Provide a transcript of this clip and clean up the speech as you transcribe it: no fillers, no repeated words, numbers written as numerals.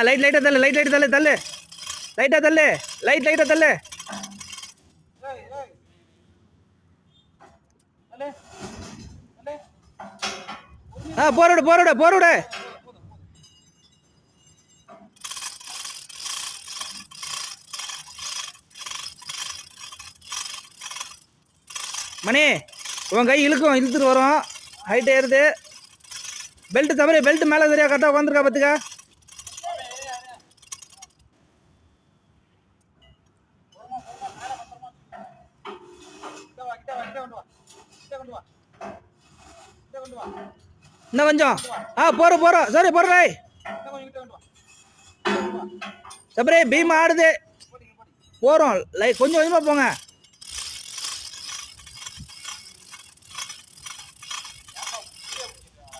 லைட்டாக தள்ளு லைட்டாக தள்ளு லைட்டாக தள்ளு லைட்டாக தள்ளு. போறவிடு. மணி உன் கை இழுத்துட்டு வரும், ஹைட் ஏறுது. பெல்ட் தவிர பெல்ட் மேலே சரியா கரெக்டாக உட்காந்துருக்கா பார்த்துக்க. இன்னும் கொஞ்சம் போறோம் சரி போடுறாய் சபரே பீம் ஆடுது. போறோம் கொஞ்சம் கொஞ்சமா போங்க.